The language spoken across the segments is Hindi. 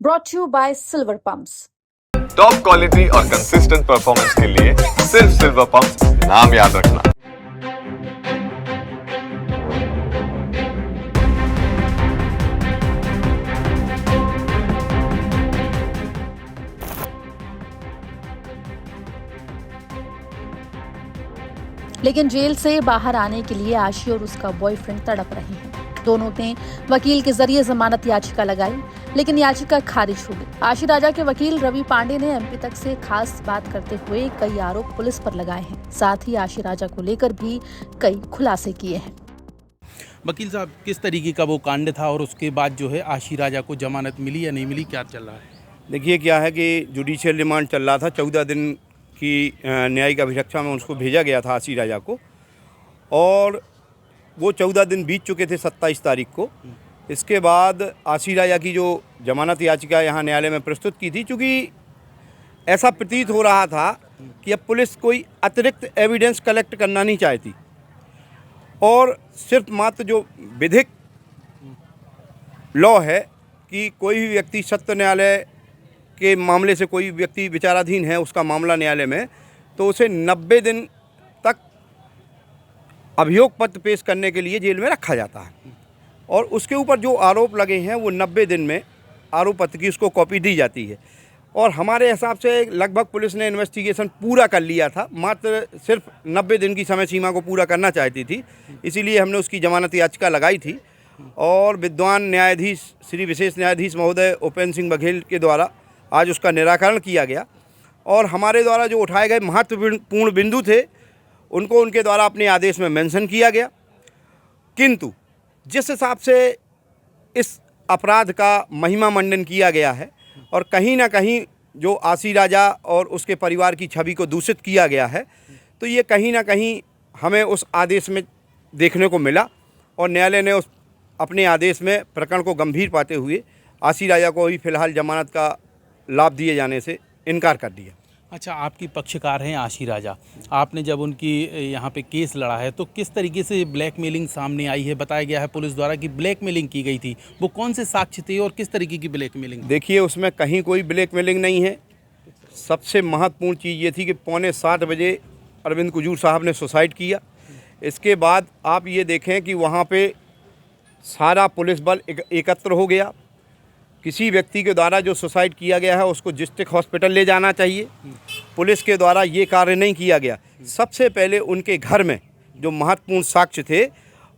brought to you by Silver Pumps. Top quality और कंसिस्टेंट परफॉर्मेंस के लिए सिर्फ सिल्वर पंप्स नाम याद रखना। लेकिन जेल से बाहर आने के लिए आशी और उसका बॉयफ्रेंड तड़प रहे हैं। दोनों ने वकील के जरिए जमानत याचिका लगाई, लेकिन याचिका खारिज हो गई। आशी राजा के वकील रवि पांडे ने एमपी तक से खास बात करते हुए कई आरोप पुलिस पर लगाए हैं। साथ ही आशी राजा को लेकर भी कई खुलासे किए हैं। वकील साहब, किस तरीके का वो कांड था और उसके बाद जो है आशी राजा को जमानत मिली या नहीं मिली, क्या चल रहा है? देखिए, क्या है कि जुडिशियल रिमांड चल रहा था। 14 दिन की न्यायिक अभिरक्षा में उसको भेजा गया था आशी राजा को, और वो 14 दिन बीत चुके थे 27 तारीख को। इसके बाद आशी राजा की जो जमानत याचिका यहाँ न्यायालय में प्रस्तुत की थी, चूँकि ऐसा प्रतीत हो रहा था कि अब पुलिस कोई अतिरिक्त एविडेंस कलेक्ट करना नहीं चाहती और सिर्फ मात्र जो विधिक लॉ है कि कोई भी व्यक्ति सत्र न्यायालय के मामले से कोई व्यक्ति विचाराधीन है, उसका मामला न्यायालय में, तो उसे 90 दिन तक अभियोग पत्र पेश करने के लिए जेल में रखा जाता है, और उसके ऊपर जो आरोप लगे हैं वो 90 दिन में आरोप पत्र की उसको कॉपी दी जाती है। और हमारे हिसाब से लगभग पुलिस ने इन्वेस्टिगेशन पूरा कर लिया था, मात्र सिर्फ 90 दिन की समय सीमा को पूरा करना चाहती थी, इसीलिए हमने उसकी जमानत याचिका लगाई थी। और विद्वान न्यायाधीश श्री विशेष न्यायाधीश महोदय उपेंद्र सिंह बघेल के द्वारा आज उसका निराकरण किया गया, और हमारे द्वारा जो उठाए गए महत्वपूर्ण बिंदु थे उनको उनके द्वारा अपने आदेश में मेंशन किया गया। किंतु जिस हिसाब से इस अपराध का महिमा मंडन किया गया है और कहीं ना कहीं जो आशी राजा और उसके परिवार की छवि को दूषित किया गया है, तो ये कहीं ना कहीं हमें उस आदेश में देखने को मिला, और न्यायालय ने उस अपने आदेश में प्रकरण को गंभीर पाते हुए आशी राजा को ही फिलहाल जमानत का लाभ दिए जाने से इनकार कर दिया। अच्छा, आपकी पक्षकार हैं आशी राजा। आपने जब उनकी यहाँ पे केस लड़ा है तो किस तरीके से ब्लैकमेलिंग सामने आई है? बताया गया है पुलिस द्वारा कि ब्लैकमेलिंग की गई थी। वो कौन से साक्ष्य थे और किस तरीके की ब्लैकमेलिंग? देखिए, उसमें कहीं कोई ब्लैकमेलिंग नहीं है। सबसे महत्वपूर्ण चीज़ ये थी कि 6:45 बजे अरविंद कुजूर साहब ने सुसाइड किया। इसके बाद आप ये देखें कि वहाँ पे सारा पुलिस बल एकत्र हो गया। किसी व्यक्ति के द्वारा जो सुसाइड किया गया है उसको डिस्ट्रिक्ट हॉस्पिटल ले जाना चाहिए, पुलिस के द्वारा ये कार्य नहीं किया गया। सबसे पहले उनके घर में जो महत्वपूर्ण साक्ष्य थे,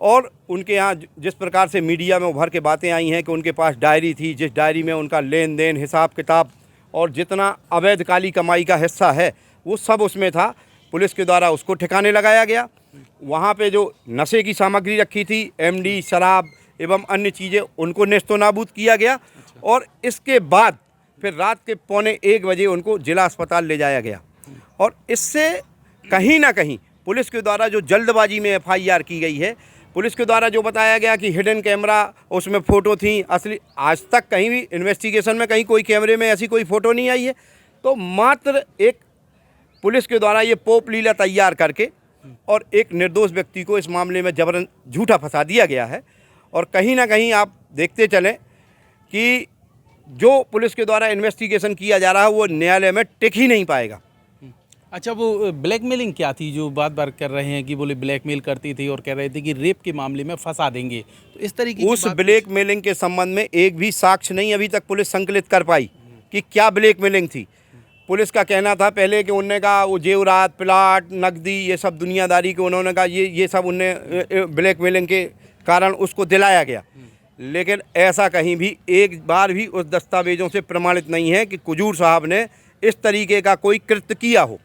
और उनके यहाँ जिस प्रकार से मीडिया में उभर के बातें आई हैं कि उनके पास डायरी थी, जिस डायरी में उनका लेन देन, हिसाब किताब और जितना अवैध काली कमाई का हिस्सा है वो सब उसमें था, पुलिस के द्वारा उसको ठिकाने लगाया गया। वहाँ पे जो नशे की सामग्री रखी थी, एमडी, शराब एवं अन्य चीज़ें, उनको नेस्तो नाबूद किया गया। और इसके बाद फिर रात के 1:45 बजे उनको जिला अस्पताल ले जाया गया, और इससे कहीं ना कहीं पुलिस के द्वारा जो जल्दबाजी में एफआईआर की गई है, पुलिस के द्वारा जो बताया गया कि हिडन कैमरा उसमें फ़ोटो थी, असली आज तक कहीं भी इन्वेस्टिगेशन में कहीं कोई कैमरे में ऐसी कोई फ़ोटो नहीं आई है। तो मात्र एक पुलिस के द्वारा ये पोप लीला तैयार करके और एक निर्दोष व्यक्ति को इस मामले में जबरन झूठा फंसा दिया गया है। और कहीं ना कहीं आप देखते चलें कि जो पुलिस के द्वारा इन्वेस्टिगेशन किया जा रहा है वो न्यायालय में टिक ही नहीं पाएगा। अच्छा, वो ब्लैकमेलिंग क्या थी जो बार बार कर रहे हैं कि बोले ब्लैकमेल करती थी और कह रहे थे कि रेप के मामले में फंसा देंगे, तो इस तरीके की उस ब्लैकमेलिंग के संबंध में एक भी साक्ष्य नहीं अभी तक पुलिस संकलित कर पाई कि क्या ब्लैकमेलिंग थी। पुलिस का कहना था पहले कि उन्होंने कहा वो जेवरात, प्लाट, नकदी, ये सब दुनियादारी के उन्होंने कहा ये सब उन्हें ब्लैकमेलिंग के कारण उसको दिलाया गया, लेकिन ऐसा कहीं भी एक बार भी उस दस्तावेजों से प्रमाणित नहीं है कि कुजूर साहब ने इस तरीके का कोई कृत्य किया हो।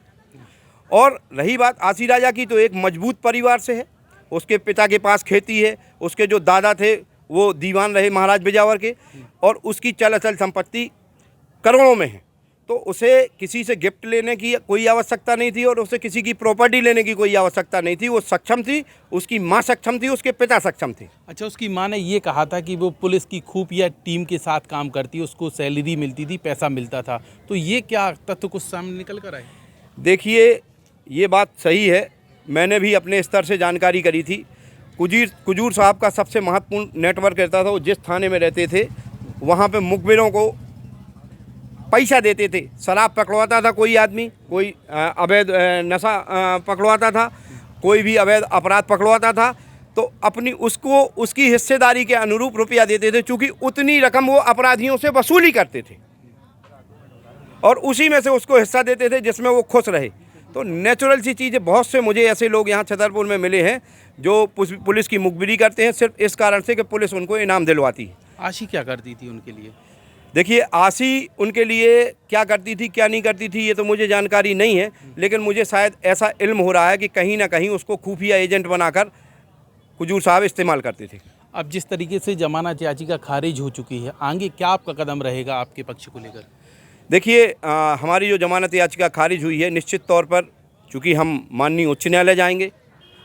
और रही बात आशी राजा की, तो एक मजबूत परिवार से है, उसके पिता के पास खेती है, उसके जो दादा थे वो दीवान रहे महाराज बिजावर के, और उसकी चल अचल संपत्ति करोड़ों में है, तो उसे किसी से गिफ्ट लेने की कोई आवश्यकता नहीं थी और उसे किसी की प्रॉपर्टी लेने की कोई आवश्यकता नहीं थी। वो सक्षम थी, उसकी माँ सक्षम थी, उसके पिता सक्षम थे। अच्छा, उसकी माँ ने ये कहा था कि वो पुलिस की खुफिया टीम के साथ काम करती, उसको सैलरी मिलती थी, पैसा मिलता था, तो ये क्या तथ्य कुछ सामने निकल कर आए? देखिए, ये बात सही है, मैंने भी अपने स्तर से जानकारी करी थी। कुजूर साहब का सबसे महत्वपूर्ण नेटवर्क रहता था। वो जिस थाने में रहते थे वहाँ पे मुखबिरों को पैसा देते थे। शराब पकड़वाता था कोई आदमी, कोई अवैध नशा पकड़वाता था, कोई भी अवैध अपराध पकड़वाता था, तो अपनी उसको उसकी हिस्सेदारी के अनुरूप रुपया देते थे, चूँकि उतनी रकम वो अपराधियों से वसूली करते थे और उसी में से उसको हिस्सा देते थे जिसमें वो खुश रहे। तो नेचुरल सी चीज़ें, बहुत से मुझे ऐसे लोग यहाँ छतरपुर में मिले हैं जो पुलिस की मुखबिरी करते हैं सिर्फ इस कारण से कि पुलिस उनको इनाम दिलवाती है। आशी क्या करती थी उनके लिए? देखिए, आशी उनके लिए क्या करती थी क्या नहीं करती थी ये तो मुझे जानकारी नहीं है, लेकिन मुझे शायद ऐसा इल्म हो रहा है कि कहीं ना कहीं उसको खुफिया एजेंट बनाकर हुजूर साहब इस्तेमाल करते थे। अब जिस तरीके से जमानत याचिका खारिज हो चुकी है, आगे क्या आपका कदम रहेगा आपके पक्ष को लेकर? देखिए, हमारी जो जमानत याचिका खारिज हुई है, निश्चित तौर पर चूँकि हम माननीय उच्च न्यायालय जाएंगे,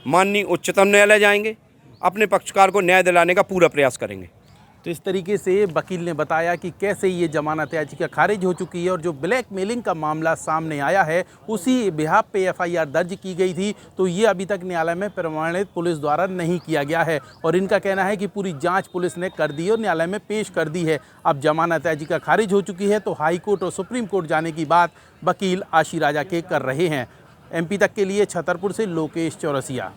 माननीय उच्चतम न्यायालय जाएंगे, अपने पक्षकार को न्याय दिलाने का पूरा प्रयास करेंगे। तो इस तरीके से वकील ने बताया कि कैसे ये जमानत याचिका खारिज हो चुकी है और जो ब्लैकमेलिंग का मामला सामने आया है उसी बिहाफ पे एफआईआर दर्ज की गई थी, तो ये अभी तक न्यायालय में प्रमाणित पुलिस द्वारा नहीं किया गया है और इनका कहना है कि पूरी जांच पुलिस ने कर दी और न्यायालय में पेश कर दी है। अब जमानत याचिका खारिज हो चुकी है तो हाई कोर्ट और सुप्रीम कोर्ट जाने की बात वकील आशी राजा के कर रहे हैं। MP तक के लिए छतरपुर से लोकेश चौरसिया।